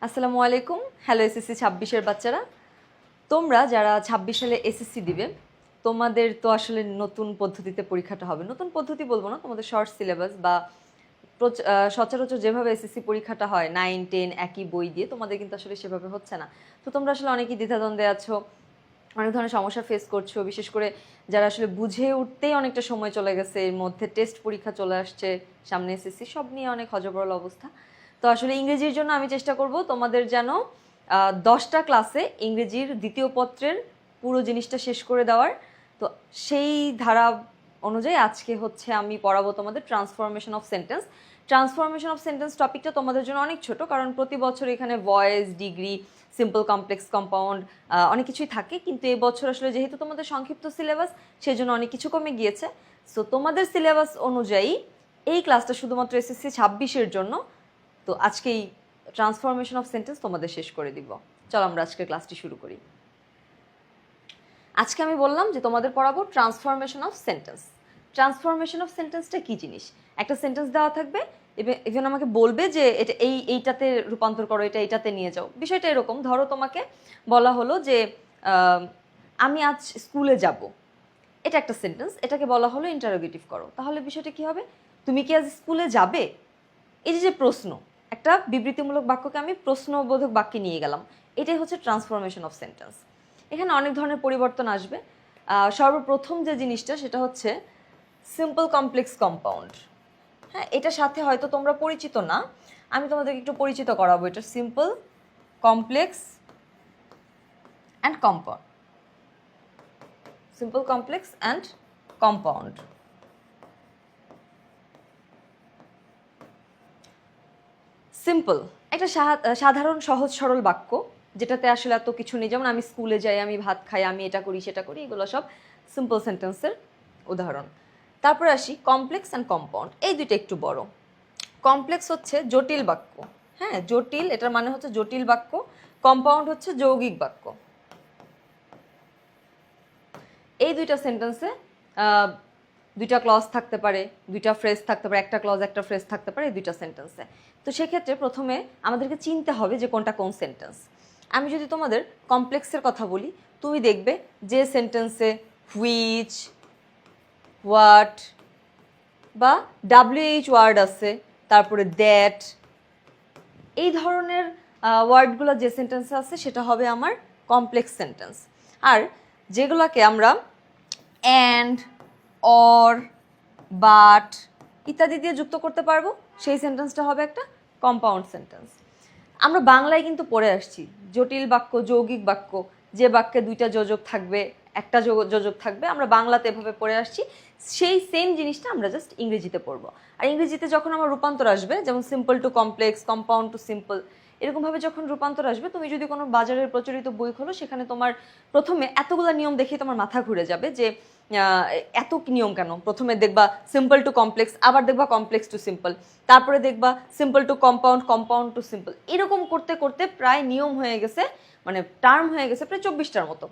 আসসালামু আলাইকুম। Hello SSC 26-এর বাচ্চারা, তোমরা যারা 26 সালে এসএসসি দিবে, তোমাদের তো আসলে নতুন পদ্ধতিতে পরীক্ষাটা হবে। নতুন পদ্ধতি বলবো না, তোমাদের শর্ট সিলেবাস বা সচরাচর যেভাবে এসএসসি পরীক্ষাটা হয় 9, 10 একই বই দিয়ে, তোমাদের কিন্তু আসলে সেভাবে হচ্ছে না। তো তোমরা আসলে অনেকেই দ্বিধাদ্বন্দ্বে আছো, অনেক ধরনের সমস্যা ফেস করছো, বিশেষ করে যারা আসলে বুঝে উঠতেই অনেকটা সময় চলে গেছে, এর মধ্যে টেস্ট পরীক্ষা চলে আসছে সামনে, এসএসসি সব নিয়ে অনেক হযবরল অবস্থা। তো আসলে ইংরেজির জন্য আমি চেষ্টা করব তোমাদের যেন 10টা ক্লাসে ইংরেজির দ্বিতীয় পত্রের পুরো জিনিসটা শেষ করে দেওয়ার। তো সেই ধারা অনুযায়ী আজকে হচ্ছে আমি পড়াবো তোমাদের transformation of sentence. Transformation of sentence টপিকটা তোমাদের জন্য অনেক ছোট, কারণ প্রতি বছর এখানে voice, degree, simple, complex, compound অনেক কিছুই থাকে, কিন্তু এবছর আসলে যেহেতু তোমাদের সংক্ষিপ্ত সিলেবাস, সেই জন্য অনেক কিছু কমে গিয়েছে। সো তোমাদের সিলেবাস অনুযায়ী এই ক্লাসটা শুধুমাত্র এসএসসি 26-এর জন্য। তো আজকেই ট্রান্সফরমেশন অফ সেন্টেন্স তোমাদের শেষ করে দিব। চলো আমরা আজকের ক্লাসটি শুরু করি। আজকে আমি বললাম যে তোমাদের পড়াবো transformation of sentence. Transformation of সেন্টেন্সটা কি জিনিস? একটা সেন্টেন্স দেওয়া থাকবে, ইভেন আমাকে বলবে যে এটা এইটাতে রূপান্তর করো, এটা এইটাতে নিয়ে যাও। বিষয়টা এরকম, ধরো তোমাকে বলা হলো যে আমি আজ স্কুলে যাব, এটা একটা সেন্টেন্স, এটাকে বলা হলো ইন্টারোগেটিভ করো। তাহলে বিষয়টা কি হবে? তুমি কি আজ স্কুলে যাবে? এই যে প্রশ্ন, একটা বিবৃতিমূলক বাক্যকে আমি প্রশ্নবোধক বাক্যে নিয়ে গেলাম, এটাই হচ্ছে ট্রান্সফরমেশন অফ সেন্টেন্স। এখানে অনেক ধরনের পরিবর্তন আসবে। সর্বপ্রথম যে জিনিসটা সেটা হচ্ছে সিম্পল, কমপ্লেক্স, কম্পাউন্ড। হ্যাঁ, এটার সাথে হয়তো তোমরা পরিচিত না, আমি তোমাদেরকে একটু পরিচিত করাবো। এটা simple, complex and compound. Simple, complex and compound. Simple একটা সাধারণ সহজ সরল বাক্য, যেটাতে আসলে এত কিছু নেই। যেমন আমি স্কুলে যাই, আমি ভাত খাই, আমি এটা করি সেটা করি, এগুলো সব সিম্পল সেন্টেন্সের উদাহরণ। তারপরে আসি কমপ্লেক্স অ্যান্ড কম্পাউন্ড। এই দুইটা একটু বড়। কমপ্লেক্স হচ্ছে জটিল বাক্য, হ্যাঁ জটিল, এটার মানে হচ্ছে জটিল বাক্য। কম্পাউন্ড হচ্ছে যৌগিক বাক্য। এই দুইটা সেন্টেন্সে দুইটা ক্লজ থাকতে পারে, দুইটা ফ্রেজ থাকতে পারে, একটা ক্লজ একটা ফ্রেজ থাকতে পারে এই দুইটা সেন্টেন্সে। তো সেক্ষেত্রে প্রথমে আমাদেরকে চিনতে হবে যে কোনটা কোন সেন্টেন্স। আমি যদি তোমাদের কমপ্লেক্সের কথা বলি, তুমি দেখবে যে সেন্টেন্সে হুইচ, হোয়াট বা WH ওয়ার্ড আছে, তারপরে দ্যাট, এই ধরনের ওয়ার্ডগুলো যে সেন্টেন্সে আছে সেটা হবে আমার কমপ্লেক্স সেন্টেন্স। আর যেগুলোকে আমরা অ্যান্ড, অর, বাট ইত্যাদি দিয়ে যুক্ত করতে পারবো, সেই সেন্টেন্সটা হবে একটা কম্পাউন্ড সেন্টেন্স। আমরা বাংলায় কিন্তু পড়ে আসছি জটিল বাক্য, যৌগিক বাক্য, যে বাক্যে দুইটা যোজক থাকবে, একটা যোজক থাকবে, আমরা বাংলাতে এভাবে পড়ে আসছি। সেই সেম জিনিসটা আমরা জাস্ট ইংরেজিতে পড়বো। আর ইংরেজিতে যখন আমার রূপান্তর আসবে, যেমন simple to complex, compound to simple, এরকমভাবে যখন রূপান্তর আসবে, তুমি যদি কোনো বাজারের প্রচলিত বই খোলো, সেখানে তোমার প্রথমে এতগুলো নিয়ম দেখে তোমার মাথা ঘুরে যাবে যে এত নিয়ম কেন। প্রথমে দেখবা সিম্পল টু কমপ্লেক্স, আবার দেখবা কমপ্লেক্স টু সিম্পল, তারপরে দেখবা simple to compound, compound to simple. এরকম করতে করতে প্রায় নিয়ম হয়ে গেছে, মানে টার্ম হয়ে গেছে প্রায় 24টার মতো।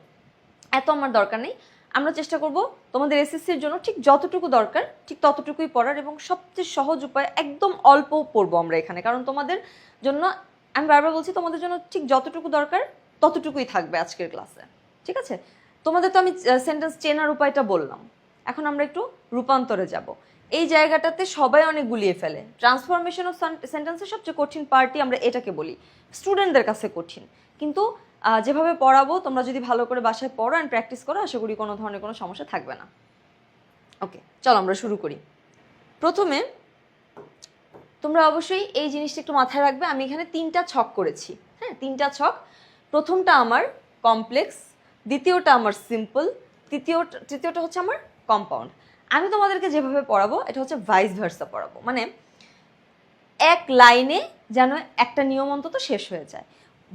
এত আমার দরকার নেই। আমরা চেষ্টা করব তোমাদের এসএসসির জন্য ঠিক যতটুকু দরকার ঠিক ততটুকুই পড়ার, এবং সবচেয়ে সহজ উপায় একদম অল্প পড়বো আমরা এখানে, কারণ তোমাদের জন্য আমি বারবার বলছি, তোমাদের জন্য ঠিক যতটুকু দরকার ততটুকুই থাকবে আজকের ক্লাসে। ঠিক আছে? তোমাদের তো আমি সেন্টেন্স চেনার উপায়টা বললাম, এখন আমরা একটু রূপান্তরে যাব। এই জায়গাটাতে সবাই অনেক গুলিয়ে ফেলে। ট্রান্সফরমেশন অফ সেন্টেন্সের সবচেয়ে কঠিন পার্টই আমরা এটাকে বলি, স্টুডেন্টদের কাছে কঠিন, কিন্তু যেভাবে পড়াবো তোমরা যদি ভালো করে বাসায় পড়ো অ্যান্ড প্র্যাকটিস করো, আশা করি কোনো ধরনের কোনো সমস্যা থাকবে না। ওকে, চলো আমরা শুরু করি। প্রথমে তোমরা অবশ্যই এই জিনিসটা একটু মাথায় রাখবে, আমি এখানে 3টা ছক করেছি। হ্যাঁ, 3টা ছক। প্রথমটা আমার কমপ্লেক্স, দ্বিতীয়টা আমার সিম্পল, তৃতীয়টা হচ্ছে আমার কম্পাউন্ড। আমি তোমাদেরকে যেভাবে পড়াবো এটা হচ্ছে ভাইস ভার্সা পড়াবো, মানে এক লাইনে যেন একটা নিয়ম অন্তত শেষ হয়ে যায়।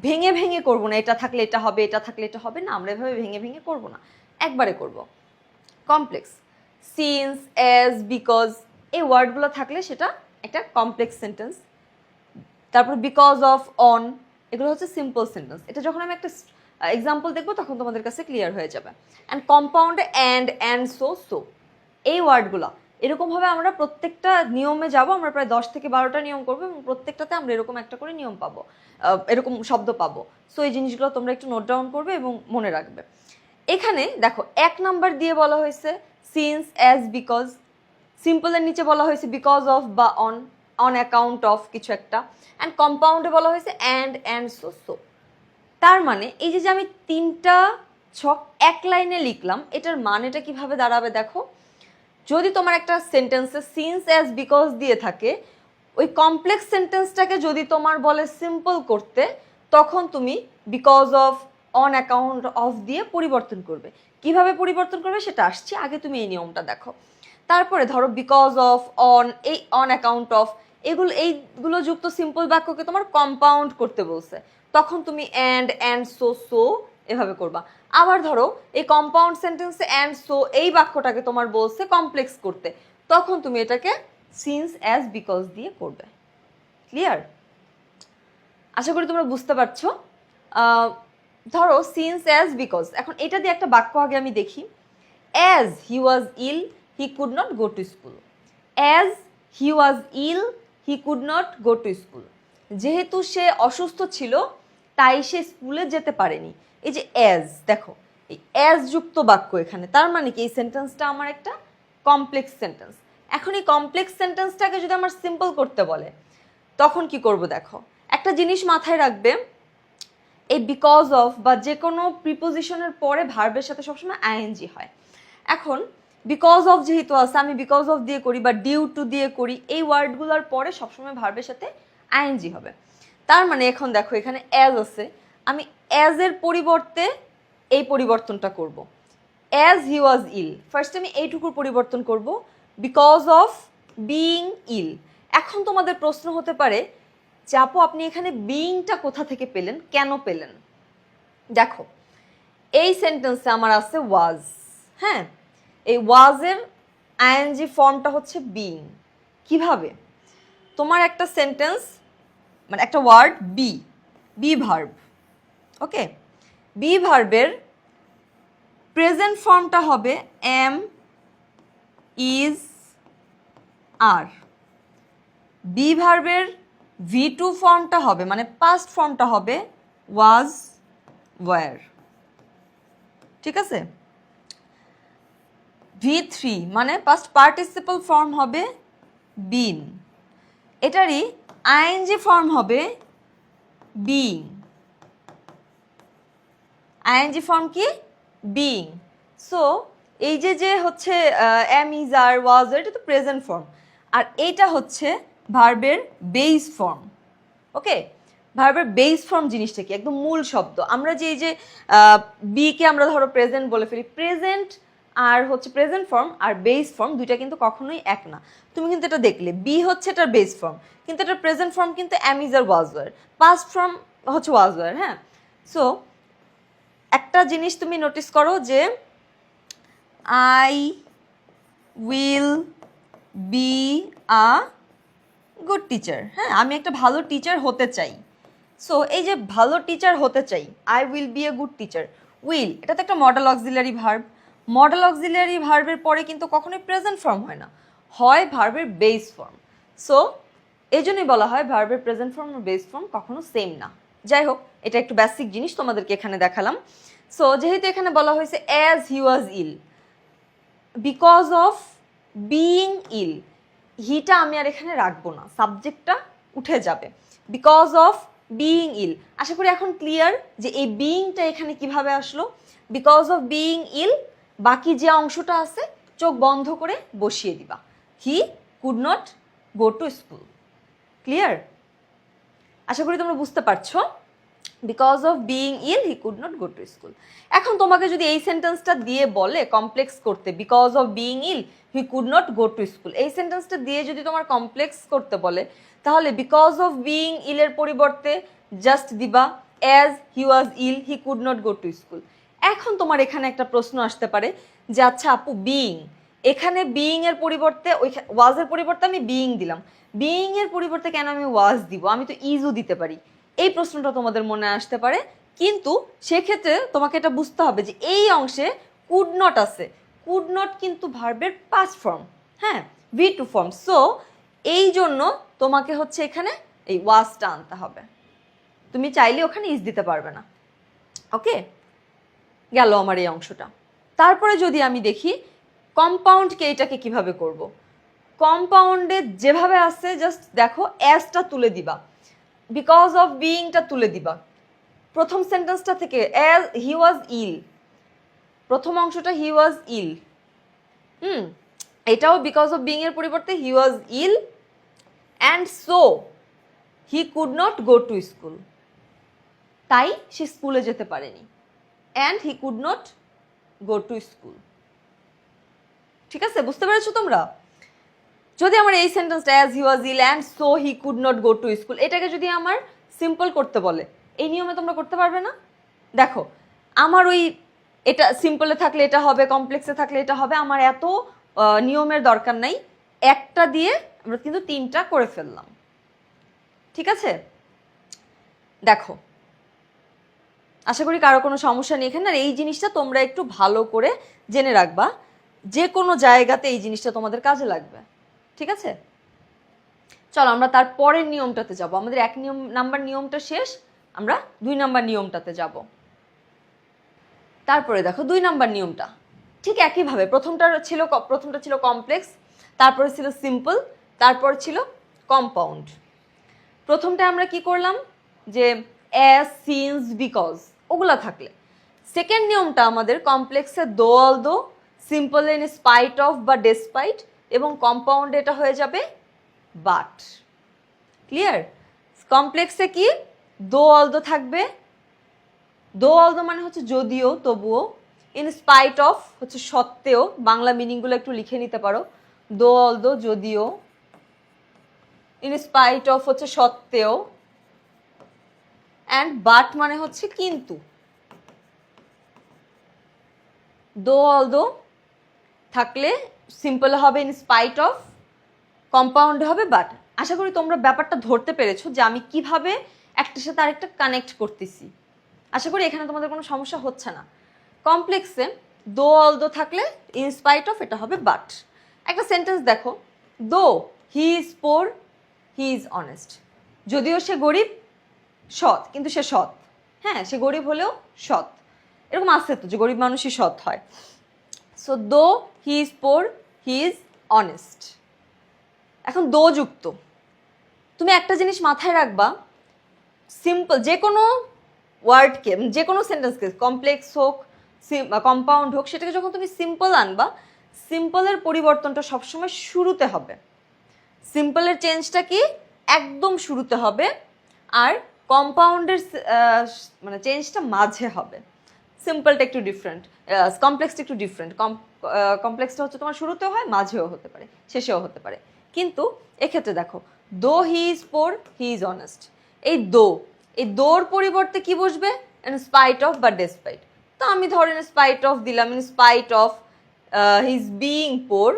ভেঙে ভেঙে করবো না, এটা থাকলে এটা হবে, এটা থাকলে এটা হবে না, আমরা এভাবে ভেঙে ভেঙে করবো না, একবারে করব। কমপ্লেক্স, সিন্স, অ্যাজ, বিকজ, এই ওয়ার্ডগুলো থাকলে সেটা একটা কমপ্লেক্স সেন্টেন্স। তারপর বিকজ অফ, অন, এগুলো হচ্ছে সিম্পল সেন্টেন্স। এটা যখন আমি একটা এক্সাম্পল দেখবো তখন তোমাদের কাছে ক্লিয়ার হয়ে যাবে। অ্যান্ড কম্পাউন্ড, অ্যান্ড সো, এই ওয়ার্ডগুলো এরকমভাবে আমরা প্রত্যেকটা নিয়মে যাব, আমরা প্রায় 10 থেকে 12টা নিয়ম করবো এবং প্রত্যেকটাতে আমরা এরকম একটা করে নিয়ম পাবো, এরকম শব্দ পাবো। সো এই জিনিসগুলো তোমরা একটু নোট ডাউন করবে এবং মনে রাখবে। এখানে দেখো 1 নাম্বার দিয়ে বলা হয়েছে সিন্স, অ্যাজ, বিকজ। সিম্পলের নিচে বলা হয়েছে বিকজ অফ বা অন অ্যাকাউন্ট অফ কিছু একটা। অ্যান্ড কম্পাউন্ডে বলা হয়েছে অ্যান্ড সো সো। তার মানে এই যে আমি 3টা ছক এক লাইনে লিখলাম, এটার মানেটা কিভাবে দাঁড়াবে দেখো। যদি তোমার একটা সেন্টেন্সে সিন্স, অ্যাজ, বিকজ দিয়ে থাকে, ওই কমপ্লেক্স সেন্টেন্সটাকে যদি তোমার বলে সিম্পল করতে, তখন তুমি because of, on account of দিয়ে পরিবর্তন করবে। কিভাবে পরিবর্তন করবে সেটা আসছে, আগে তুমি এই নিয়মটা দেখো। তারপরে ধরো বিকজ অফ, এই অন অ্যাকাউন্ট অফ, এইগুলো যুক্ত সিম্পল বাক্যকে তোমার কম্পাউন্ড করতে বলছে, তখন তুমি অ্যান্ড সো এভাবে করবা। আবার ধরো এই কম্পাউন্ড সেন্টেন্সে অ্যান্ড সো এই বাক্যটাকে তোমার বলছে কমপ্লেক্স করতে, তখন তুমি এটাকে সিন্স, অ্যাজ, বিকজ দিয়ে করবে। ক্লিয়ার? আশা করি তোমরা বুঝতে পারছো। ধরো সিন্স, অ্যাজ, বিকজ, এখন এটা দিয়ে একটা বাক্য আগে আমি দেখি। As he was ill he could not go to school. As he was ill he could not go to school. যেহেতু সে অসুস্থ ছিল তাই সে স্কুলে যেতে পারেনি। এই যে অ্যাজ, দেখো এই অ্যাজ যুক্ত বাক্য এখানে, তার মানে কি এই সেন্টেন্সটা আমার একটা কমপ্লেক্স সেন্টেন্স। এখন এই কমপ্লেক্স সেন্টেন্সটাকে যদি আমার সিম্পল করতে বলে, তখন কি করব দেখো। একটা জিনিস মাথায় রাখবে, এই বিকজ অফ বা যে কোনো প্রিপোজিশনের পরে ভার্বের সাথে সবসময় আইএনজি হয়। এখন বিকজ অফ যেহেতু আছে, আমি বিকজ অফ দিয়ে করি বা ডিউ টু দিয়ে করি, এই ওয়ার্ডগুলোর পরে সবসময় ভার্বের সাথে আইএনজি হবে। তার মানে এখন দেখো এখানে অ্যাজ আছে, আমি অ্যাজ এর পরিবর্তে এই পরিবর্তনটা করব। As he was ill, first আমি এইটুকুর পরিবর্তন করব, বিকজ অফ বিইং ইল। এখন তোমাদের প্রশ্ন হতে পারে যে আপু আপনি এখানে বিইংটা কোথা থেকে পেলেন, কেন পেলেন? দেখো এই সেন্টেন্সে আমার আছে ওয়াজ, হ্যাঁ, এই ওয়াজের আইএনজি ফর্মটা হচ্ছে বিইং। কিভাবে? তোমার একটা সেন্টেন্স মানে একটা word be verb, okay, be ভার্বের প্রেজেন্ট ফর্মটা হবে এম, ইজ, আর। বি ভার্বের V2 ফর্মটা হবে মানে পাস্ট ফর্মটা হবে ওয়াজ, ওয়ার। ঠিক আছে? V3 মানে পাস্ট পার্টিসিপল ফর্ম হবে বিন। এটারই আইএনজি ফর্ম হবে বিইং। আইএনজি ফর্ম কি? বিইং। সো এই যে হচ্ছে এম, ইজ, আর, ওয়াজ, এটা তো প্রেজেন্ট ফর্ম, আর এইটা হচ্ছে ভার্বের বেস ফর্ম। ওকে, ভার্বের বেস ফর্ম জিনিসটা কি? একদম মূল শব্দ। আমরা যে এই যে বি কে আমরা ধরো প্রেজেন্ট বলে ফেলি, প্রেজেন্ট আর হচ্ছে প্রেজেন্ট ফর্ম আর বেস ফর্ম দুইটা কিন্তু কখনোই এক না। তুমি কিন্তু এটা দেখলে বি হচ্ছে এটার বেস ফর্ম, কিন্তু এটার প্রেজেন্ট ফর্ম কিন্তু am, is, are, was, were. Past form হচ্ছে ওয়াজ, ওয়ার। হ্যাঁ, সো একটা জিনিস তুমি নোটিস করো যে I will be a good teacher. হ্যাঁ, আমি একটা ভালো টিচার হতে চাই। সো এই যে ভালো টিচার হতে চাই, I will B a good teacher. Will এটা তো একটা modal auxiliary verb. Modal auxiliary ভার্বের পরে কিন্তু কখনোই প্রেজেন্ট ফর্ম হয় না, হয় ভার্বের বেস ফর্ম। সো এই জন্যই বলা হয় ভার্বের প্রেজেন্ট ফর্ম আর বেস ফর্ম কখনো সেম না। যাই হোক, এটা একটু বেসিক জিনিস তোমাদেরকে এখানে দেখালাম। সো যেহেতু এখানে বলা হয়েছে as he was ill, because of being ill, হিটা আমি আর এখানে রাখবো না, সাবজেক্টটা উঠে যাবে। বিকজ অফ বিইং ইল, আশা করি এখন ক্লিয়ার যে এই বিইংটা এখানে কিভাবে আসলো। বিকজ অফ বিইং ইল, বাকি যে অংশটা আছে চোখ বন্ধ করে বসিয়ে দিবা, he could not go to school. Clear? আশা করি তোমরা বুঝতে পারছো। Because of being ill he could not go to school. এখন তোমাকে যদি এই সেন্টেন্সটা দিয়ে বলে কমপ্লেক্স করতে, because of being ill he could not go to school, এই সেন্টেন্সটা দিয়ে যদি তোমার কমপ্লেক্স করতে বলে, তাহলে বিকজ অফ বিইং ইলের পরিবর্তে জাস্ট দিবা as he was ill he could not go to school. এখন তোমার এখানে একটা প্রশ্ন আসতে পারে যে আচ্ছা আপু বিইং, এখানে বিইং এর পরিবর্তে ওই ওয়াজের পরিবর্তে আমি বিইং দিলাম, বিইং এর পরিবর্তে কেন আমি ওয়াজ দিব, আমি তো ইজও দিতে পারি। এই প্রশ্নটা তোমাদের মনে আসতে পারে, কিন্তু সেক্ষেত্রে তোমাকে এটা বুঝতে হবে যে এই অংশে কুড নট আছে। কুড নট কিন্তু ভার্বের পাস্ট ফর্ম, হ্যাঁ, V2 ফর্ম। সো এই জন্য তোমাকে হচ্ছে এখানে এই ওয়াজটা আনতে হবে। তুমি চাইলে ওখানে ইজ দিতে পারবে না। ওকে, গেল আমার এই অংশটা। তারপরে যদি আমি দেখি কম্পাউন্ডকে এটাকে কিভাবে করব। কম্পাউন্ডে যেভাবে আছে জাস্ট দেখো অ্যাজটা তুলে দিবা, বিকজ অফ বিইংটা তুলে দিবা। প্রথম সেন্টেন্সটা থেকে অ্যাজ হি ওয়াজ ইল, প্রথম অংশটা হি ওয়াজ ইল, এটাও বিকজ অফ বিইং এর পরিবর্তে he was ill and so he could not go to school, তাই সে স্কুলে যেতে পারেনি। And he could not go to school. ঠিক আছে, বুঝতে পেরেছো তোমরা? যদি আমার এই সেন্টেন্সটা as he was ill and so he could not go to school, এটাকে যদি আমার সিম্পল করতে বলে, এই নিয়মে তোমরা করতে পারবে না। দেখো আমার ওই এটা সিম্পলে থাকলে এটা হবে, কমপ্লেক্সে থাকলে এটা হবে, আমার এত নিয়মের দরকার নাই। একটা দিয়ে আমরা কিন্তু তিনটা করে ফেললাম। ঠিক আছে, দেখো আশা করি কারো কোনো সমস্যা নেই এখানে। আর এই জিনিসটা তোমরা একটু ভালো করে জেনে রাখবা, যে কোনো জায়গাতে এই জিনিসটা তোমাদের কাজে লাগবে। ঠিক আছে, চলো আমরা তার পরের নিয়মটাতে যাব। আমাদের 1 নাম্বার নিয়মটা শেষ, আমরা 2 নাম্বার নিয়মটাতে যাব। তারপরে দেখো 2 নাম্বার নিয়মটা ঠিক একইভাবে, প্রথমটা ছিল কমপ্লেক্স, তারপরে ছিল সিম্পল, তারপর ছিল কম্পাউন্ড। প্রথমটা আমরা কি করলাম, যে অ্যাজ, সিন্স, বিকজ ওগুলা থাকলে। সেকেন্ড নিয়মটা আমাদের কমপ্লেক্সে দো, although, simple in spite of বা ডেসপাইট, এবং কম্পাউন্ডে এটা হয়ে যাবে বাট। ক্লিয়ার? কমপ্লেক্সে কি দো, অলদো থাকবে। দো, অলদো মানে হচ্ছে যদিও, তবুও। ইন স্পাইট অফ হচ্ছে সত্ত্বেও, বাংলা মিনিংগুলো একটু লিখে নিতে পারো। দো, অলদো যদিও, ইন স্পাইট অফ হচ্ছে সত্ত্বেও, অ্যান্ড বাট মানে হচ্ছে কিন্তু। দো, অলদো থাকলে সিম্পল হবে ইন স্পাইট অফ, কম্পাউন্ড হবে বাট। আশা করি তোমরা ব্যাপারটা ধরতে পেরেছো যে আমি কিভাবে একটার সাথে আরেকটা কানেক্ট করতেছি। আশা করি এখানে তোমাদের কোনো সমস্যা হচ্ছে না। কমপ্লেক্সে দো, অলদো থাকলে ইন স্পাইট অফ এটা হবে বাট। একটা সেন্টেন্স দেখো, though he is poor he is honest. যদিও সে গরিব, সৎ, কিন্তু সে সৎ। হ্যাঁ, সে গরিব হলেও সৎ। এরকম আছে তো যে গরিব মানুষই সৎ হয়। সো দো he is poor he is honest. এখন দো যুক্ত। তুমি একটা জিনিস মাথায় রাখবা, সিম্পল যে কোনো ওয়ার্ডকে, যে কোনো সেন্টেন্সকে, কমপ্লেক্স হোক, কম্পাউন্ড হোক, সেটাকে যখন তুমি সিম্পল আনবা, সিম্পলের পরিবর্তনটা সবসময় শুরুতে হবে। সিম্পলের চেঞ্জটা কি একদম শুরুতে হবে, আর কম্পাউন্ডের মানে চেঞ্জটা মাঝে হবে। সিম্পলটা একটু ডিফারেন্ট, কমপ্লেক্সটা একটু ডিফারেন্ট। কমপ্লেক্সটা হচ্ছে তোমার শুরুতেও হয়, মাঝেও হতে পারে, শেষেও হতে পারে। কিন্তু এক্ষেত্রে দেখো, though he is poor he is honest, এই দোর পরিবর্তে কি বসবে, ইন স্পাইট অফ বা ডেসপাইট। তো আমি ধরো ইন স্পাইট অফ দিলাম, in spite of his being poor.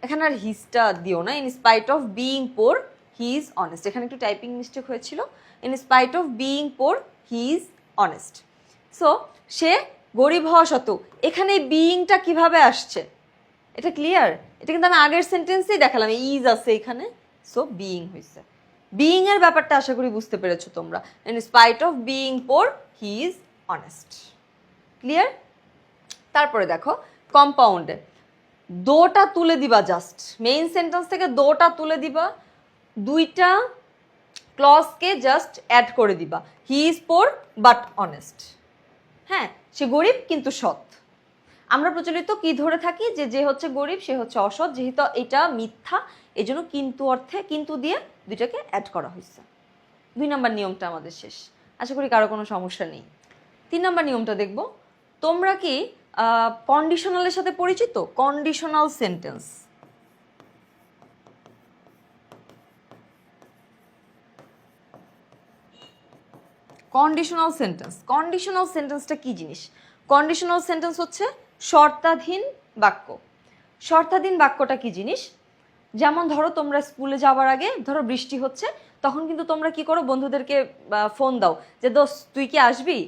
এখানে আর হিজটা দিও না, in spite of being poor he is honest. এখানে একটু টাইপিং মিস্টেক হয়েছিল। In spite of being poor he is honest. So সে গরিব হওয়া সত্ত্বেও, এখানে বিইংটা কিভাবে আসছে এটা ক্লিয়ার? এটা কিন্তু আমি আগের সেন্টেন্সেই দেখালাম, ইজ আছে এখানে, সো বিইং হয়েছে। বিইং এর ব্যাপারটা আশা করি বুঝতে পেরেছো তোমরা। In spite of being poor he is honest. Clear? তারপরে দেখো কম্পাউন্ডে দোটা তুলে দিবা, জাস্ট মেইন সেন্টেন্স থেকে দোটা তুলে দিবা, দুইটা ক্লজকে জাস্ট অ্যাড করে দিবা। হি ইজ পোর বাট অনেস্ট। হ্যাঁ, সে গরিব কিন্তু সৎ। আমরা প্রচলিত কি ধরে থাকি, যে যে হচ্ছে গরিব সে হচ্ছে অসৎ, যেহেতু এটা মিথ্যা, এই জন্য কিন্তু অর্থে কিন্তু দিয়ে দুইটাকে অ্যাড করা হয়েছে। 2 নাম্বার নিয়মটা আমাদের শেষ। আশা করি কারো কোনো সমস্যা নেই। 3 নাম্বার নিয়মটা দেখব। তোমরা কি কন্ডিশনালের সাথে পরিচিত? Conditional sentence. Conditional sentence, conditional সেন্টেন্সটা কি জিনিস? কন্ডিশনাল সেন্টেন্স হচ্ছে শর্তাধীন বাক্য। শর্তাধীন বাক্যটা কি জিনিস? যেমন ধরো তোমরা স্কুলে যাওয়ার আগে ধরো বৃষ্টি হচ্ছে, তখন কিন্তু তোমরা কি করো, বন্ধুদেরকে ফোন দাও যে দোস্ত তুই কি আসবি?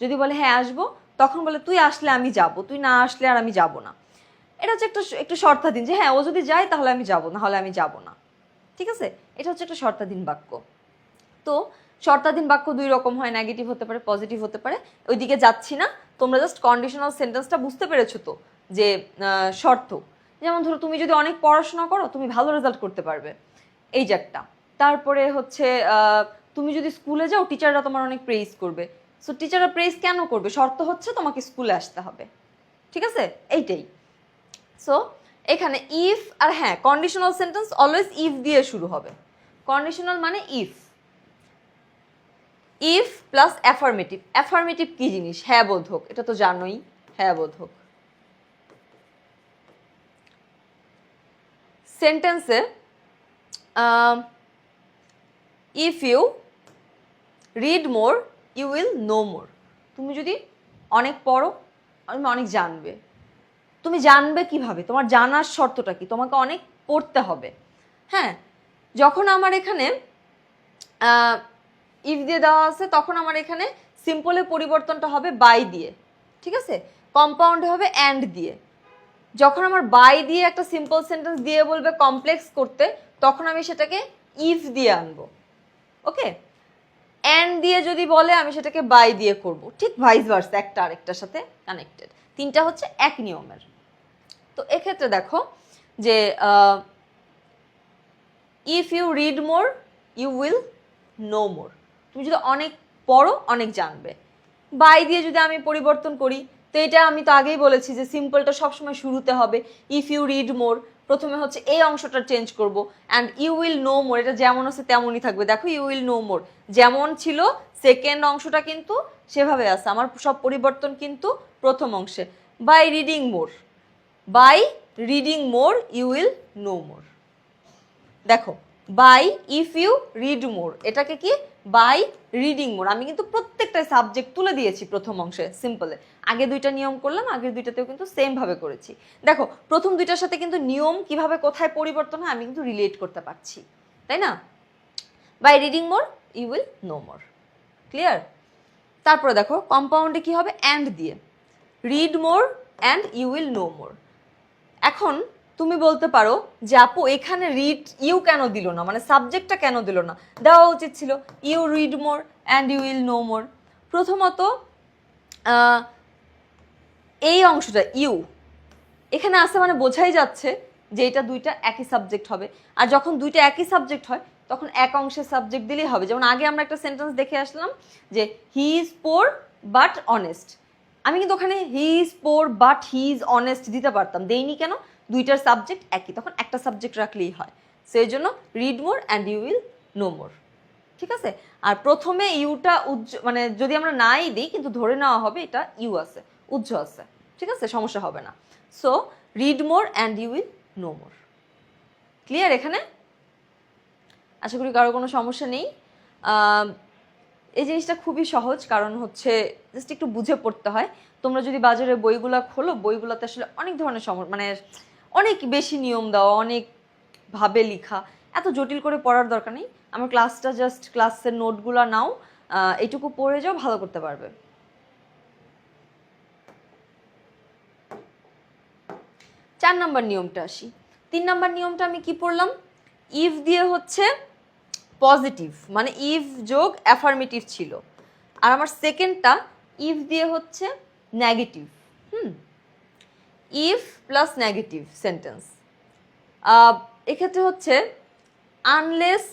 যদি বলে হ্যাঁ আসবো, তখন বলে তুই আসলে আমি যাব, তুই না আসলে আর আমি যাব না। এটা হচ্ছে একটু শর্তাধীন, যে হ্যাঁ ও যদি যায় তাহলে আমি যাব, না হলে আমি যাব না। ঠিক আছে, এটা হচ্ছে একটা শর্তাধীন বাক্য। তো শর্তাধীন বাক্য দুই রকম হয়, নেগেটিভ হতে পারে, পজিটিভ হতে পারে। ওইদিকে যাচ্ছি না, তোমরা জাস্ট কন্ডিশনাল সেন্টেন্সটা বুঝতে পেরেছো তো, যে শর্ত। যেমন ধরো তুমি যদি অনেক পড়াশোনা করো তুমি ভালো রেজাল্ট করতে পারবে, এই যে একটা। তারপরে হচ্ছে তুমি যদি স্কুলে যাও টিচাররা তোমার অনেক প্রেইজ করবে। সো টিচাররা প্রেইজ কেন করবে? শর্ত হচ্ছে তোমাকে স্কুলে আসতে হবে। ঠিক আছে, এইটাই। সো এখানে ইফ আর হ্যাঁ, কন্ডিশনাল সেন্টেন্স অলওয়েজ ইফ দিয়ে শুরু হবে। কন্ডিশনাল মানে if, if plus affirmative. Affirmative কি জিনিস? হ্যাঁ বোধক, এটা তো জানোই, হ্যাঁ বোধক। সেন্টেন্সে if you read more you will know more. তুমি যদি অনেক পড়ো তুমি অনেক জানবে। তুমি জানবে কিভাবে? তোমার জানার শর্তটা কি? তোমাকে অনেক পড়তে হবে। হ্যাঁ, যখন আমার এখানে ইফ দিয়ে দেওয়া আছে তখন আমার এখানে সিম্পলের পরিবর্তনটা হবে বাই দিয়ে। ঠিক আছে, কম্পাউন্ডে হবে অ্যান্ড দিয়ে। যখন আমার বাই দিয়ে একটা সিম্পল সেন্টেন্স দিয়ে বলবে কমপ্লেক্স করতে, তখন আমি সেটাকে ইফ দিয়ে আনবো। ওকে, অ্যান্ড দিয়ে যদি বলে আমি সেটাকে বাই দিয়ে করব। ঠিক ভাইস ভার্সা, একটা আরেকটার সাথে কানেক্টেড। তিনটা হচ্ছে এক নিয়মের। তো এক্ষেত্রে দেখো যে if you read more you will know more. তুমি যদি অনেক পড়ো অনেক জানবে। বাই দিয়ে যদি আমি পরিবর্তন করি, তো এটা আমি তো আগেই বলেছি যে সিম্পলটা সবসময় শুরুতে হবে। ইফ ইউ রিড মোর, প্রথমে হচ্ছে এই অংশটা চেঞ্জ করব, and you will know more, এটা যেমন আছে তেমনই থাকবে। দেখো ইউ উইল নো মোর যেমন ছিল সেকেন্ড অংশটা কিন্তু সেভাবে আছে, আমার সব পরিবর্তন কিন্তু প্রথম অংশে। By reading more, by reading more you will know more. দেখো by if you read more, এটাকে কি বাই রিডিং মোর। আমি কিন্তু প্রত্যেকটা সাবজেক্ট তুলে দিয়েছি প্রথম অংশে সিম্পলে। আগে দুইটা নিয়ম করলাম, আগের দুইটাতেও কিন্তু সেম ভাবে করেছি। দেখো প্রথম দুইটার সাথে কিন্তু নিয়ম কিভাবে কোথায় পরিবর্তন হয় আমি কিন্তু রিলেট করতে পারছি, তাই না? By reading more you will know more. Clear? তারপরে দেখো কম্পাউন্ডে কি হবে? অ্যান্ড দিয়ে। Read more and you will know more. এখন তুমি বলতে পারো যে আপু এখানে রিড ইউ কেন দিল না, মানে সাবজেক্টটা কেন দিল না? দেওয়া উচিত ছিল you read more and you will know more. প্রথমত এই অংশটা ইউ এখানে আসে মানে বোঝাই যাচ্ছে যে এটা দুইটা একই সাবজেক্ট হবে। আর যখন দুইটা একই সাবজেক্ট হয় তখন এক অংশের সাবজেক্ট দিলেই হবে। যেমন আগে আমরা একটা সেন্টেন্স দেখে আসলাম যে he is poor but honest. আমি কিন্তু ওখানে হি is poor but he is honest দিতে পারতাম, দেইনি কেন? দুইটার সাবজেক্ট একই, তখন একটা সাবজেক্ট রাখলেই হয়। সেই জন্য read more and you will know more. ঠিক আছে, আর প্রথমে ইউটা মানে যদি আমরা নাই দিই কিন্তু ধরে নেওয়া হবে এটা ইউ আছে, উজ্জ আছে। ঠিক আছে, সমস্যা হবে না। So read more and you will know more. Clear এখানে? আশা করি কারো কোনো সমস্যা নেই। এই জিনিসটা খুবই সহজ, কারণ হচ্ছে জাস্ট একটু বুঝে পড়তে হয়। তোমরা যদি বাজারে বইগুলা খোলো, বইগুলোতে আসলে অনেক ধরনের মানে অনেক বেশি নিয়ম দেওয়া, অনেক ভাবে লিখা, এত জটিল করে পড়ার দরকার নেই। আমার ক্লাসটা জাস্ট ক্লাসের নোটগুলো নাও, এইটুকু পড়ে যাও, ভালো করতে পারবে। 4 নাম্বার নিয়মটা আসি। 3 নাম্বার নিয়মটা আমি কি পড়লাম? ইফ দিয়ে হচ্ছে পজিটিভ, মানে ইফ যোগ অ্যাফার্মেটিভ ছিল। আর আমার সেকেন্ডটা ইফ দিয়ে হচ্ছে negative. If plus negative sentence. এক্ষেত্রে হচ্ছে আনলেস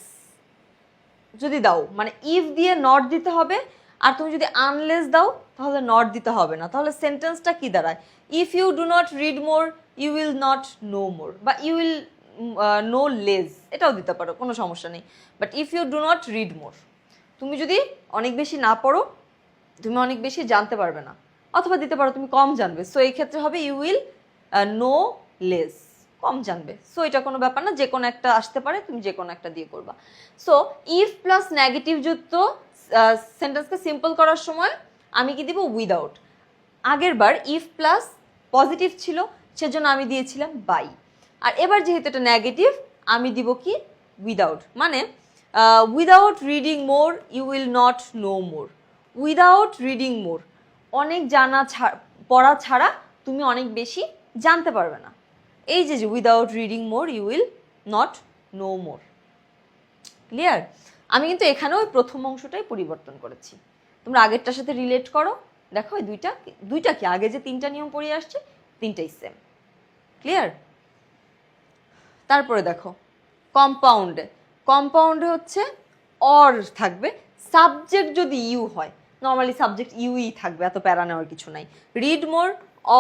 যদি দাও, মানে ইফ দিয়ে নট দিতে হবে, আর তুমি যদি আনলেস দাও তাহলে নট দিতে হবে না। তাহলে সেন্টেন্সটা কি দাঁড়ায়? If you do not read more you will not know more, বা ইউ উইল নো লেস, এটাও দিতে পারো, কোনো সমস্যা নেই। But if you do not read more, তুমি যদি অনেক বেশি না পড়ো তুমি অনেক বেশি জানতে পারবে না, অথবা দিতে পারো তুমি কম জানবে। সো এই ক্ষেত্রে হবে ইউ উইল নো লেস, কম জানবে। সো এটা কোনো ব্যাপার না, যে কোনো একটা আসতে পারে, তুমি যে কোনো একটা দিয়ে করবা। সো ইফ প্লাস নেগেটিভ যুক্ত সেন্টেন্সকে সিম্পল করার সময় আমি কি দিব? উইদাউট। আগের বার ইফ প্লাস পজিটিভ ছিল সেজন্য আমি দিয়েছিলাম বাই, আর এবার যেহেতু এটা নেগেটিভ আমি দিব কি? উইদাউট। মানে without reading more you will not know more. Without reading more, অনেক পড়া ছাড়া তুমি অনেক বেশি জানতে পারবে না। এই যে without reading more you will not know more. Clear? আমি কিন্তু এখানেও ওই প্রথম অংশটাই পরিবর্তন করেছি। তোমরা আগেরটার সাথে রিলেট করো, দেখো এই দুইটা কি আগে যে 3টা নিয়ম পড়ে আসছে 3টাই সেম। ক্লিয়ার? তারপরে দেখো কম্পাউন্ডে হচ্ছে অর থাকবে, সাবজেক্ট যদি ইউ হয়, নর্মালি সাবজেক্ট ইউই থাকবে, এত প্যারা নেওয়ার কিছু নাই। Read more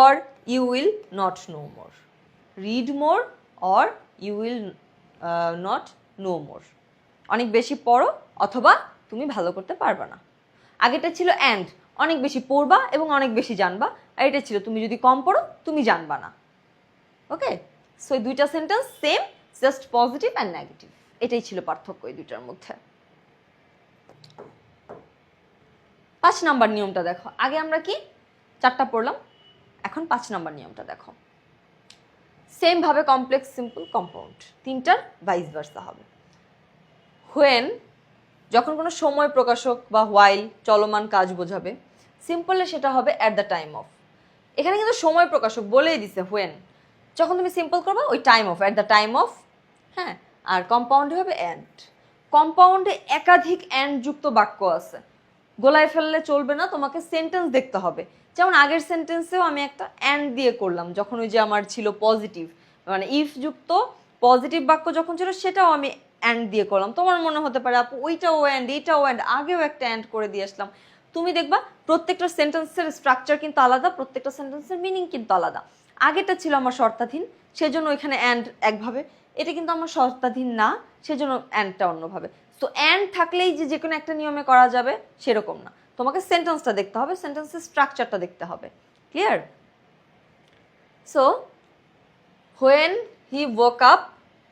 or you will not know more, read more or you will not know more. অনেক বেশি পড়ো অথবা তুমি ভালো করতে পারবে না। আগেটা ছিল অ্যান্ড, অনেক বেশি পড়বা এবং অনেক বেশি জানবা, আর এটা ছিল তুমি যদি কম পড়ো তুমি জানবা না। ওকে, সো এই দুইটা sentence same, just positive and negative, এটাই ছিল পার্থক্য এই দুইটার মধ্যে। 5 নাম্বার নিয়মটা দেখো। আগে আমরা কি 4টা পড়লাম, এখন 5 নাম্বার নিয়মটা দেখো। সেম ভাবে কমপ্লেক্স, সিম্পল, কম্পাউন্ড, 3টার ভাইস ভার্সা হবে। হোয়েন যখন কোনো সময় প্রকাশক বা হোয়াইল চলমান কাজ বোঝাবে, সিম্পলে সেটা হবে অ্যাট দ্য টাইম অফ। এখানে কিন্তু সময় প্রকাশক বলেই দিছে হোয়েন, যখন তুমি সিম্পল করবে ওই time of, at the time of. হ্যাঁ, আর কম্পাউন্ডে হবে অ্যান্ড। কম্পাউন্ডে একাধিক অ্যান্ড যুক্ত বাক্য আছে, গোলায় ফেললে চলবে না, তোমাকে সেন্টেন্স দেখতে হবে। যেমন আগের সেন্টেন্সেও আমি একটা অ্যান্ড দিয়ে করলাম, যখন ওই যে আমার ছিল পজিটিভ, মানে ইফ যুক্ত পজিটিভ বাক্য যখন ছিল সেটাও আমি অ্যান্ড দিয়ে করলাম। তোমার মনে হতে পারে আপু ওইটাও অ্যান্ড এইটাও অ্যান্ড, আগেও একটা অ্যান্ড করে দিয়ে আসলাম। তুমি দেখবা প্রত্যেকটা সেন্টেন্সের স্ট্রাকচার কিন্তু আলাদা, প্রত্যেকটা সেন্টেন্সের মিনিং কিন্তু আলাদা। আগেটা ছিল আমার শর্তাধীন, সেজন্য ওইখানে অ্যান্ড একভাবে, এটা কিন্তু আমার শর্তাধীন না, সেজন্য অ্যান্ডটা অন্যভাবে। তো অ্যান্ড থাকলেই যে কোনো একটা নিয়মে করা যাবে সেরকম না, তোমাকে সেন্টেন্সটা দেখতে হবে, সেন্টেন্সের স্ট্রাকচারটা দেখতে হবে। Clear? So when he woke up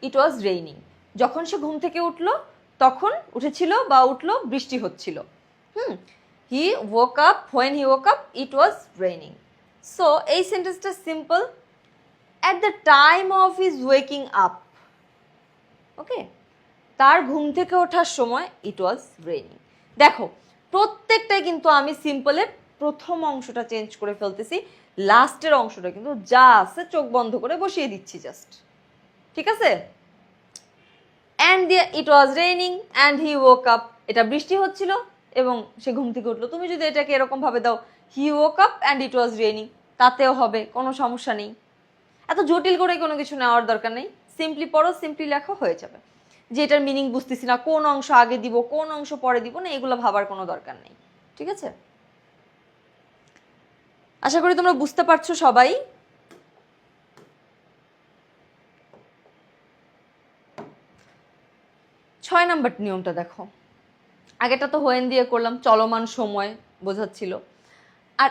it was raining, যখন সে ঘুম থেকে উঠলো তখন উঠেছিল বা উঠলো বৃষ্টি হচ্ছিল। He woke up, when he woke up it was raining. So এই সেন্টেন্সটা simple, at the time of his waking up. Okay, তার ঘুম থেকে ওঠার সময় ইট ওয়াজ রেইনিং। দেখো প্রত্যেকটাই কিন্তু আমি সিম্পলের প্রথম অংশটা চেঞ্জ করে ফেলতেছি, লাস্টের অংশটা কিন্তু যা আছে চোখ বন্ধ করে বসিয়ে দিচ্ছি জাস্ট। ঠিক আছে? অ্যান্ড দিয়ে it was raining and he woke up, এটা বৃষ্টি হচ্ছিল এবং সে ঘুম থেকে উঠলো। তুমি যদি এটাকে এরকম ভাবে দাও, হি woke up and it was raining, তাতেও হবে, কোনো সমস্যা নেই। এত জটিল করে কোনো কিছু নেওয়ার দরকার নেই, সিম্পলি পড়ো, সিম্পলি লেখো, হয়ে যাবে। যে এটার মিনিং বুঝতেছি না, কোন অংশ আগে দিব কোন অংশ পরে দিব না, এগুলো ভাবার কোনো দরকার নেই। ঠিক আছে? আশা করি তোমরা বুঝতে পারছো সবাই। ছয় নাম্বার নিয়মটা দেখো। আগেটা তো হোয়েন দিয়ে করলাম, চলমান সময় বোঝাচ্ছিল। আর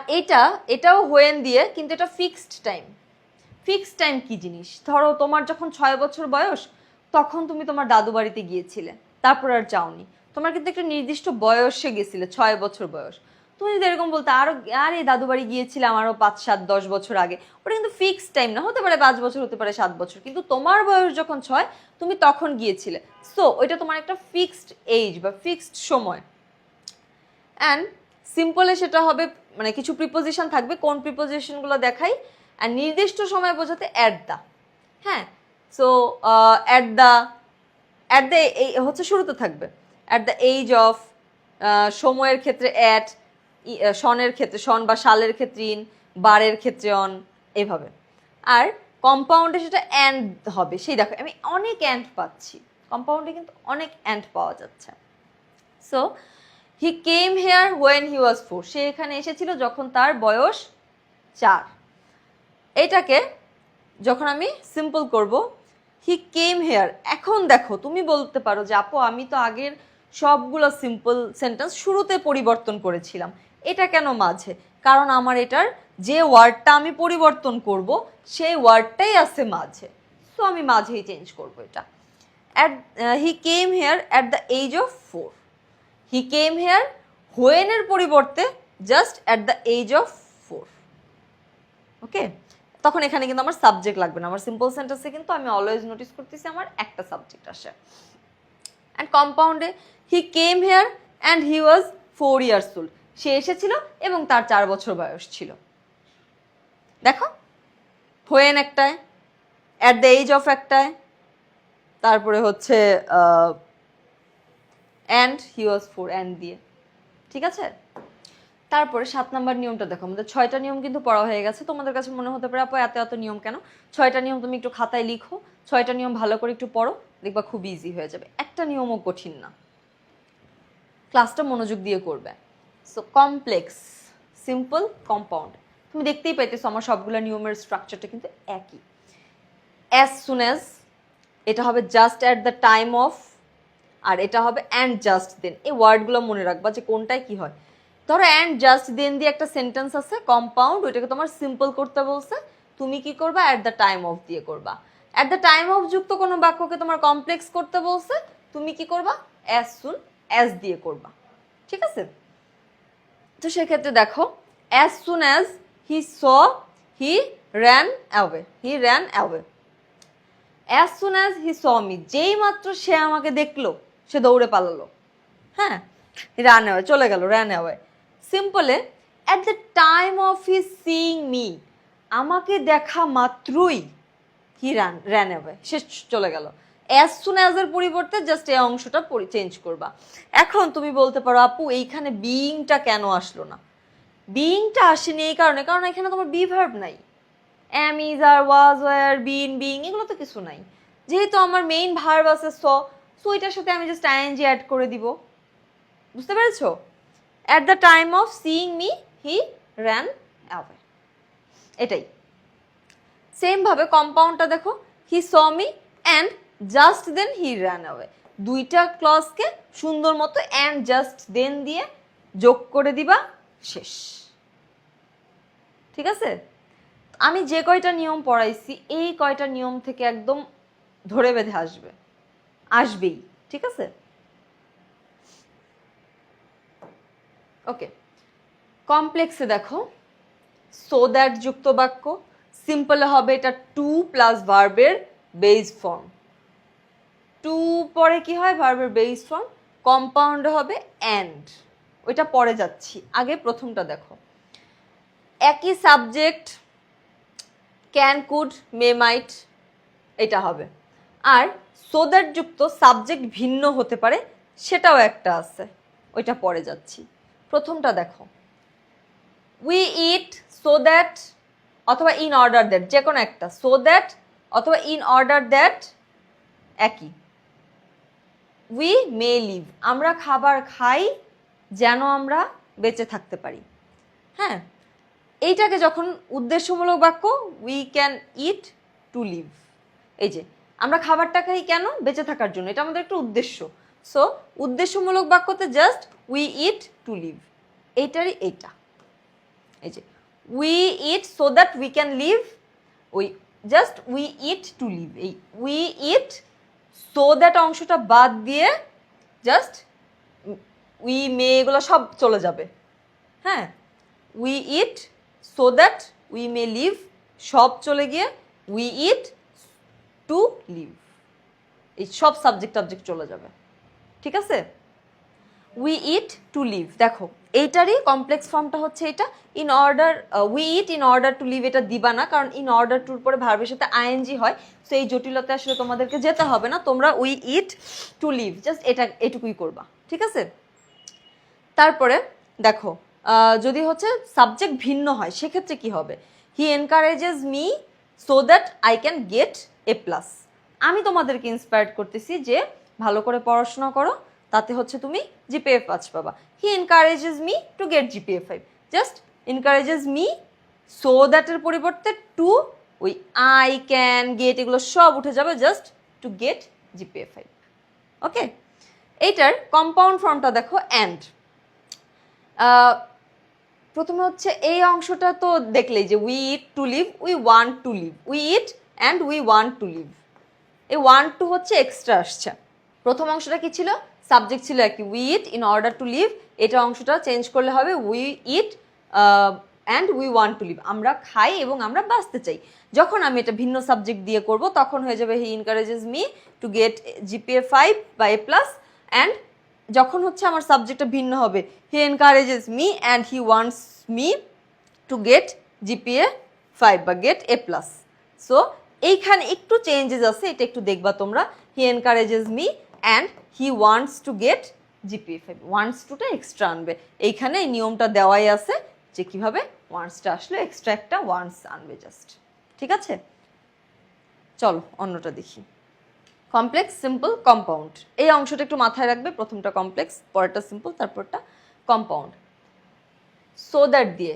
এটাও হোয়েন দিয়ে, কিন্তু এটা ফিক্সড টাইম। ফিক্সড টাইম কি জিনিস? ধরো তোমার যখন 6 বছর বয়স, তখন তুমি তোমার দাদু বাড়িতে গিয়েছিলে, তারপর আর যাওনি। তোমার কিন্তু একটা নির্দিষ্ট বয়সে গেছিলে, 6 বছর বয়স। তুমি যদি এরকম বলতে আরে দাদু বাড়ি গিয়েছিলাম আরও 5, 7, 10 বছর আগে, ওটা কিন্তু ফিক্সড টাইম না, হতে পারে 5 বছর, হতে পারে 7 বছর, কিন্তু তোমার বয়স যখন 6 তুমি তখন গিয়েছিলে। সো ওইটা তোমার একটা ফিক্সড এজ বা ফিক্সড সময়। অ্যান্ড সিম্পলে সেটা হবে, মানে কিছু প্রিপোজিশন থাকবে, কোন প্রিপোজিশনগুলো দেখাই, আর নির্দিষ্ট সময় বোঝাতে অ্যাট দ্য। হ্যাঁ, সো অ্যাট দ্য এই হচ্ছে শুরুতে থাকবে, অ্যাট দ্য এজ অফ, সময়ের ক্ষেত্রে অ্যাট, সনের ক্ষেত্রে সন বা সালের ক্ষেত্রে ইন, বারের ক্ষেত্রে অন, এভাবে। আর কম্পাউন্ডে সেটা অ্যান্ড হবে। সেই দেখো আমি অনেক অ্যান্ড পাচ্ছি, কম্পাউন্ডে কিন্তু অনেক অ্যান্ড পাওয়া যাচ্ছে। So he came here when he was 4, সে এখানে এসেছিল যখন তার বয়স 4। এটাকে যখন আমি সিম্পল করব, হি কেম হেয়ার, এখন দেখো তুমি বলতে পারো যে আপু আমি তো আগের সবগুলো সিম্পল সেন্টেন্স শুরুতে পরিবর্তন করেছিলাম, এটা কেন মাঝে? কারণ আমার এটার যে ওয়ার্ডটা আমি পরিবর্তন করব সেই ওয়ার্ডটাই আছে মাঝে, সো আমি মাঝেই চেঞ্জ করব এটা। He came here at the age of 4, he came here হোয়েনের পরিবর্তে just at the age of 4। Okay, তখন এখানে কিন্তু আমার সাবজেক্ট লাগবে না, আমার সিম্পল সেন্টেন্সে কিন্তু আমি অলওয়েজ নোটিস করতেছি আমার একটা সাবজেক্ট আসে। অ্যান্ড কম্পাউন্ডে he came here and he was 4 years old, সে এসেছিল এবং তার 4 বছর বয়স ছিল। দেখো হোয়েন একটায়, অ্যাট দ্য এজ অফ একটায়, তারপরে হচ্ছে অ্যান্ড হি ওয়াজ 4 অ্যান্ড দিয়ে, ঠিক আছে। তারপরে 7 নাম্বার নিয়মটা দেখো, আমাদের 6টা নিয়ম কিন্তু পড়া হয়ে গেছে। তোমাদের কাছে মনে হতে পারে আপু এত এত নিয়ম কেন? 6টা নিয়ম তুমি একটু খাতায় লিখো, 6টা নিয়ম ভালো করে একটু পড়ো, দেখবা খুব ইজি হয়ে যাবে, একটা নিয়মও কঠিন না। ক্লাসটা মনোযোগ দিয়ে করবে। সো কমপ্লেক্স, সিম্পল, কম্পাউন্ড, তুমি দেখতেই পাইতেছো আমার সবগুলো নিয়মের স্ট্রাকচারটা কিন্তু একই। অ্যাজ সুন অ্যাজ, এটা হবে just at the time of, আর এটা হবে অ্যান্ড জাস্ট দেন। এই ওয়ার্ডগুলো মনে রাখবা যে কোনটায় কি হয়। ধরো অ্যান্ড জাস্ট দেন দিয়ে একটা সেন্টেন্স আছে কম্পাউন্ড, ওইটাকে তোমার সিম্পল করতে বলছে, তুমি কি করবা? অ্যাট দ্য টাইম অফ দিয়ে করবা। অ্যাট দ্য টাইম অফ যুক্ত কোনো বাক্যকে তোমার কমপ্লেক্স করতে বলছে, তুমি কি করবা? অ্যাজ সুন অ্যাজ দিয়ে করবা, ঠিক আছে। তো সেক্ষেত্রে দেখো, as soon as he saw he ran away, he ran away. As soon as he saw me, যেই মাত্র সে আমাকে দেখলো সে দৌড়ে পালালো, হ্যাঁ, রান অ্যাওয়ে, চলে গেল, রান অ্যাওয়ে। সিম্পলে at the time of he seeing me, আমাকে দেখা মাত্রই হি র্যান অ্যাওয়ে, সে চলে গেল। অ্যাজ সুন অ্যাজ এর পরিবর্তে জাস্ট এই অংশটা চেঞ্জ করবা। এখন তুমি বলতে পারো আপু এইখানে বিইংটা কেন আসলো না? বিইংটা আসেনি এই কারণে, কারণ এখানে তোমার বি ভার্ব নাই। Am, is, are, was, were, been, being এগুলো তো কিছু নাই। যেহেতু আমার মেইন ভার্ব আছে সো এটার সাথে আমি জাস্ট আইএনজি অ্যাড করে দিব, বুঝতে পেরেছো? At the time of seeing me he ran away, এটাই। সেম ভাবে কম্পাউন্ডটা দেখো, he saw me and just then he ran away. দুইটা ক্লজকে সুন্দর মতো অ্যান্ড জাস্ট দেন দিয়ে যোগ করে দিবা, শেষ, ঠিক আছে। আমি যে কয়টা নিয়ম পড়াইছি এই কয়টা নিয়ম থেকে একদম ধরে বেঁধে আসবেই, ঠিক আছে। ওকে, কমপ্লেক্সে দেখো, সো দ্যাট যুক্ত বাক্য, সিম্পলে হবে এটা টু প্লাস ভার্বের বেস ফর্ম। টু পরে কি হয়? ভার্বের বেস ফর্ম। কম্পাউন্ডে হবে অ্যান্ড, ওইটা পরে যাচ্ছি, আগে প্রথমটা দেখো। একই সাবজেক্ট, ক্যান, কুড, মে, মাইট, এটা হবে। আর সো দ্যাট যুক্ত সাবজেক্ট ভিন্ন হতে পারে, সেটাও একটা আছে, ওইটা পরে যাচ্ছি। প্রথমটা দেখো, উই ইট সো দ্যাট অথবা ইন অর্ডার দ্যাট, যে কোনো একটা, সো দ্যাট অথবা ইন অর্ডার দ্যাট একই। উই মে লিভ, আমরা খাবার খাই যেন আমরা বেঁচে থাকতে পারি, হ্যাঁ। এইটাকে যখন উদ্দেশ্যমূলক বাক্য, we can eat to live, এই যে আমরা খাবারটা খাই কেন? বেঁচে থাকার জন্য, এটা আমাদের একটা উদ্দেশ্য। সো উদ্দেশ্যমূলক বাক্যতে just we eat to live, এইটারই এইটা, এই যে we eat so that we can live, ওই just we eat to live, এই উই ইট সো দ্যাট অংশটা বাদ দিয়ে জাস্ট উই মে এগুলো সব চলে যাবে, হ্যাঁ। We eat so that we may live সব চলে গিয়ে উই ইট টু লিভ, এই সব সাবজেক্ট টাবজেক্ট চলে যাবে, ঠিক আছে। উই ইট টু লিভ, দেখো এইটারই কমপ্লেক্স ফর্মটা হচ্ছে এটা। In order, we eat in order to live এটা দিবা না, কারণ ইন অর্ডার টুর পরে ভার্বের সাথে আইএনজি হয়। সো এই জটিলতা আসলে তোমাদেরকে যেতে হবে না, তোমরা we eat to live just এটা এটুকুই করবা, ঠিক আছে। তারপরে দেখো, যদি হচ্ছে সাবজেক্ট ভিন্ন হয় সেক্ষেত্রে কি হবে? He encourages me so that I can get A plus. আমি তোমাদেরকে ইন্সপায়ার্ড করতেছি যে ভালো করে পড়াশোনা করো, তাতে হচ্ছে তুমি জিপিএ 5 পাবা। He encourages me to get GPA 5, just encourages me so দ্যাটের পরিবর্তে টু, ওই আই ক্যান গেট এগুলো সব উঠে যাবে, জাস্ট টু গেট জিপিএ 5, ওকে। এইটার কম্পাউন্ড ফর্মটা দেখো, অ্যান্ড। প্রথমে হচ্ছে এই অংশটা তো দেখলেই যে we eat to live, we want to live, we eat and we want to live, এই ওয়ান্ট টু হচ্ছে এক্সট্রা আসছে। প্রথম অংশটা কি ছিল? সাবজেক্ট ছিল একই, we eat in order to live, এটা অংশটা চেঞ্জ করলে হবে we eat and we want to live, আমরা খাই এবং আমরা বাঁচতে চাই। যখন আমি এটা ভিন্ন সাবজেক্ট দিয়ে করব তখন হয়ে যাবে he encourages me to get GPA 5 বা এ প্লাস, অ্যান্ড যখন হচ্ছে আমার সাবজেক্টটা ভিন্ন হবে, he encourages me and he wants me to get GPA 5 বা গেট এ প্লাস। সো এইখানে একটু চেঞ্জেস আছে, এটা একটু দেখবা তোমরা। He encourages me and he wants to get GPA 5, wants টুটা এক্সট্রা আনবে। এইখানে এই নিয়মটা দেওয়াই আছে যে কিভাবে ওয়ান্টসটা আসলে এক্সট্রা একটা ওয়ান্টস আনবে জাস্ট। ঠিক আছে, চলো অন্যটা দেখি। কমপ্লেক্স, সিম্পল, কম্পাউন্ড, এই অংশটা একটু মাথায় রাখবে। প্রথমটা কমপ্লেক্স, পরেরটা সিম্পল, তারপরটা কম্পাউন্ড। সো দ্যাট দিয়ে,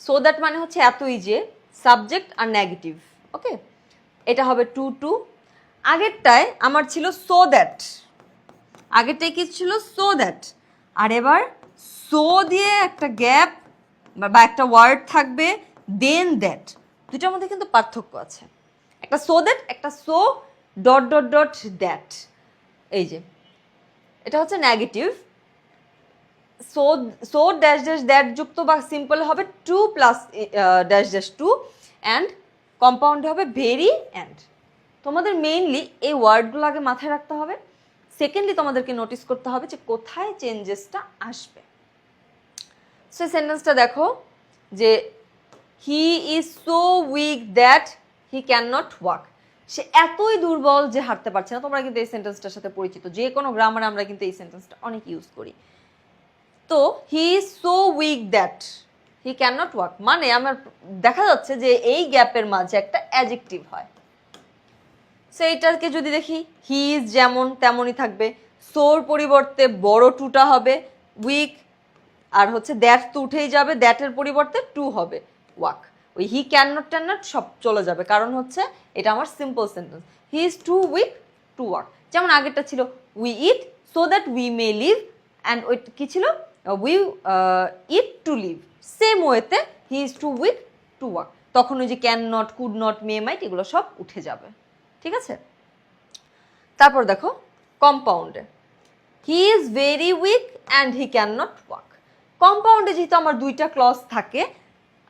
সো দ্যাট মানে হচ্ছে এতই যে, সাবজেক্ট আর নেগেটিভ। ওকে, এটা হবে টু টু। আগেরটায় আমার ছিল সো দ্যাট, আগেরটাই কি ছিল সো দ্যাট, আর এবার সো দিয়ে একটা গ্যাপ বা একটা ওয়ার্ড থাকবে, দেন দ্যাট। দুটার মধ্যে কিন্তু পার্থক্য আছে। একটা সো দ্যাট, একটা so dot dot dot that. এই যে এটা হচ্ছে negative, so so dash dash that যুক্ত বা সিম্পল হবে too plus dash dash to, and কম্পাউন্ডে হবে ভেরি অ্যান্ড। তোমাদের মেইনলি এই ওয়ার্ডগুলো আগে মাথায় রাখতে হবে। সেকেন্ডলি তোমাদেরকে নোটিস করতে হবে যে কোথায় চেঞ্জেসটা আসবে। সো সেন্টেন্সটা দেখো যে he is so weak that he can not walk. সে এতই দুর্বল যে হাঁটতে পারছে না। তোমরা কিন্তু এই সেন্টেন্সটার সাথে পরিচিত, যে কোনো গ্রামারে আমরা কিন্তু এই সেন্টেন্সটা অনেক ইউজ করি। তো হি is so weak that he can not walk মানে আমার দেখা যাচ্ছে যে এই গ্যাপের মাঝে একটা অ্যাডজেক্টিভ হয়। সেইটাকে যদি দেখি, হি ইজ যেমন তেমনই থাকবে, সোর পরিবর্তে বড় টুটা হবে, উইক আর হচ্ছে দ্যাট তো উঠেই যাবে, দ্যাটের পরিবর্তে টু হবে, ওয়াক। ওই হি ক্যান নট ট্যান নট সব চলে যাবে, কারণ হচ্ছে এটা আমার simple sentence. He is too weak to walk. যেমন আগেরটা ছিল we eat so that we may live, and ওই কি ছিল we eat to live. Same ওয়েতে he is too weak to walk, তখন ওই যে can not, could not, may might এগুলো সব উঠে যাবে। ঠিক আছে, তারপর দেখো কম্পাউন্ডে, he is very weak and he can not walk. কম্পাউন্ডে যেহেতু আমার দুইটা ক্লজ থাকে,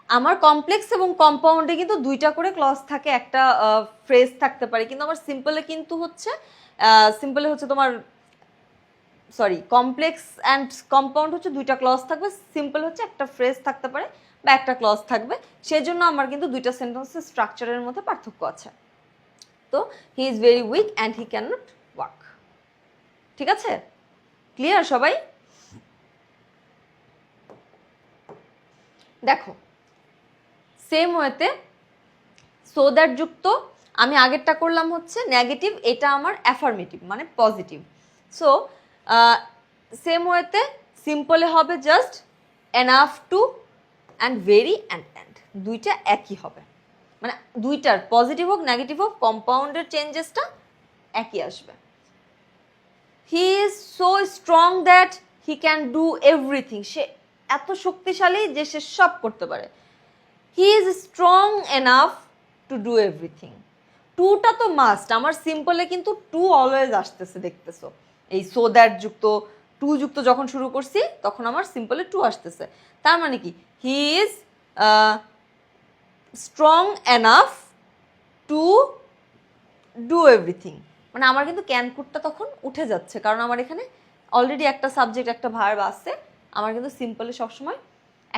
আমার কমপ্লেক্স এবং কম্পাউন্ডে কিন্তু দুইটা করে ক্লজ থাকে, একটা ফ্রেজ থাকতে পারে, কিন্তু আমার সিম্পলে কিন্তু হচ্ছে সিম্পলে হচ্ছে তোমার সরি কমপ্লেক্স অ্যান্ড কম্পাউন্ড হচ্ছে দুইটা ক্লজ থাকবে, সিম্পল হচ্ছে একটা ফ্রেজ থাকতে পারে বা একটা ক্লজ থাকবে। সেজন্য আমার কিন্তু দুইটা সেন্টেন্সের স্ট্রাকচারের মধ্যে পার্থক্য আছে। তো হি is very weak and he can not walk. ঠিক আছে, ক্লিয়ার সবাই? দেখো সেম ওয়েতে সো দ্যাট যুক্ত আমি আগেরটা করলাম হচ্ছে নেগেটিভ, এটা আমার অ্যাফার্মেটিভ মানে পজিটিভ। সো সেম ওয়েতে সিম্পলে হবে just enough to and very and দুইটা একই হবে, মানে দুইটার পজিটিভ হোক নেগেটিভ হোক কম্পাউন্ডের চেঞ্জেসটা একই আসবে। He is so strong that he can do everything, সে এত শক্তিশালী যে সে সব করতে পারে। He is strong enough to do everything. টুটা তো মাস্ট, আমার সিম্পলে কিন্তু টু অলওয়েজ আসতেছে, দেখতেছো এই সো দ্যাট যুক্ত টু যুক্ত যখন শুরু করছি তখন আমার সিম্পলে টু আসতেছে। তার মানে কি হি is strong enough to do everything, মানে আমার কিন্তু ক্যান কুডটা তখন উঠে যাচ্ছে, কারণ আমার এখানে অলরেডি একটা সাবজেক্ট একটা ভার্ব আছে। আমার কিন্তু সিম্পলে সবসময়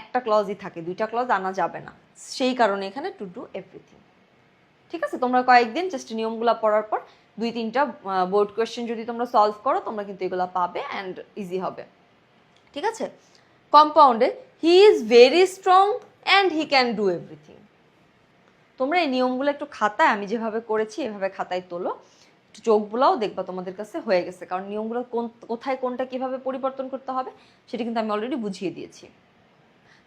একটা ক্লজই থাকে, দুইটা ক্লজ আনা যাবে না, সেই কারণে এখানে টু ডু এভরিথিং। ঠিক আছে, তোমরা কয়েকদিন জাস্ট নিয়মগুলো পড়ার পর 2-3টা বোর্ড কোয়েশ্চেন যদি তোমরা সলভ করো তোমরা কিন্তু এগুলো পাবে অ্যান্ড ইজি হবে। ঠিক আছে, কম্পাউন্ডে he is very strong and he can do everything. তোমরা এই নিয়মগুলো একটু খাতায় আমি যেভাবে করেছি এভাবে খাতায় তোলো, একটু চোখ বুলাও, দেখবা তোমাদের কাছে হয়ে গেছে, কারণ নিয়মগুলো কোথায় কোনটা কিভাবে পরিবর্তন করতে হবে সেটা কিন্তু আমি অলরেডি বুঝিয়ে দিয়েছি।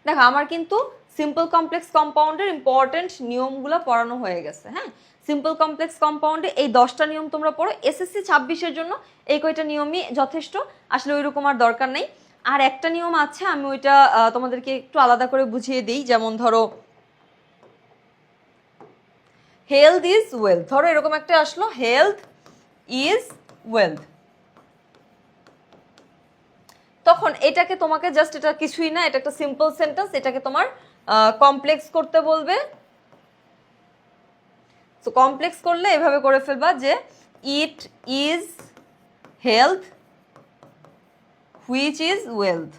দেখো আমার কিন্তু সিম্পল কমপ্লেক্স কম্পাউন্ডের ইম্পর্টেন্ট নিয়মগুলো পড়ানো হয়ে গেছে। হ্যাঁ, সিম্পল কমপ্লেক্স কম্পাউন্ডে এই 10টা নিয়ম তোমরা পড়ো, এসএসসি 26-এর জন্য এই কয়টা নিয়মই যথেষ্ট, আসলে ওই রকম আর দরকার নেই। আর একটা নিয়ম আছে, আমি ওইটা তোমাদেরকে একটু আলাদা করে বুঝিয়ে দিই। যেমন ধরো হেলথ ইজ ওয়েলথ, ধরো এরকম একটা আসলো হেলথ ইজ ওয়েলথ, তখন এটাকে তোমাকে জাস্ট, এটা কিছুই না, এটা একটা সিম্পল সেন্টেন্স, এটাকে তোমার কমপ্লেক্স করতে বলবে। তো কমপ্লেক্স করলে এভাবে করে ফেলবা যে it is health which is wealth.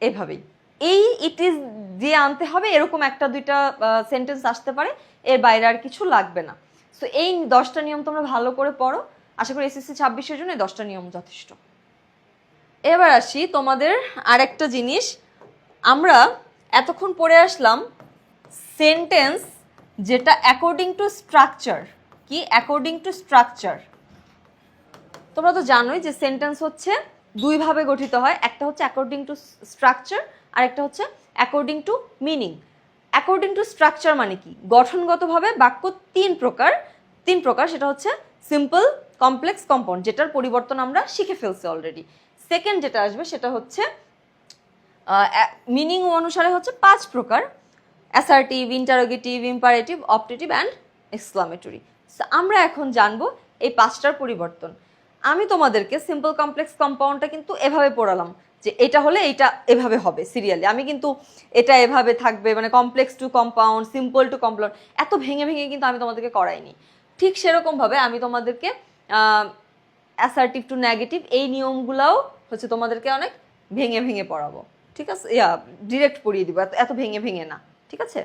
এভাবেই এই ইট ইজ দিয়ে আনতে হবে এরকম একটা দুইটা সেন্টেন্স আসতে পারে, এর বাইরে আর কিছু লাগবে না। সো এই 10টা নিয়ম তোমরা ভালো করে পড়ো, আশা করি এসএসসি 26-এর জন্য এই 10টা নিয়ম যথেষ্ট। এবার আসি তোমাদের আরেকটা জিনিস, আমরা এতক্ষণ পড়ে আসলাম সেন্টেন্স যেটা অ্যাকর্ডিং টু স্ট্রাকচার। কি অ্যাকর্ডিং টু স্ট্রাকচার? তোমরা তো জানোই যে সেন্টেন্স হচ্ছে দুইভাবে গঠিত হয়, একটা হচ্ছে অ্যাকর্ডিং টু স্ট্রাকচার আর একটা হচ্ছে according to meaning. According to structure মানে কি? গঠনগতভাবে বাক্য তিন প্রকার, সেটা হচ্ছে সিম্পল, কমপ্লেক্স, কম্পাউন্ড, যেটার পরিবর্তন আমরা শিখে ফেলছি অলরেডি। সেকেন্ড যেটা আসবে সেটা হচ্ছে মিনিং অনুসারে হচ্ছে 5 প্রকার, assertive, interrogative, imperative, optative and exclamatory. আমরা এখন জানবো এই 5টার পরিবর্তন। আমি তোমাদেরকে সিম্পল, কমপ্লেক্স, কম্পাউন্ডটা কিন্তু এভাবে পড়ালাম যে এটা হলে এটা এভাবে হবে সিরিয়ালি। আমি কিন্তু এটা এভাবে থাকবে, মানে complex two compound, simple to compound, এত ভেঙে ভেঙে কিন্তু আমি তোমাদেরকে করাইনি। ঠিক সেরকমভাবে আমি তোমাদেরকে অ্যাসার্টিভ টু নেগেটিভ এই নিয়মগুলোও হচ্ছে তোমাদেরকে অনেক ভেঙে ভেঙে পড়াবো, ঠিক আছে? ডিরেক্ট পড়িয়ে দিব, এত ভেঙে ভেঙে না, ঠিক আছে?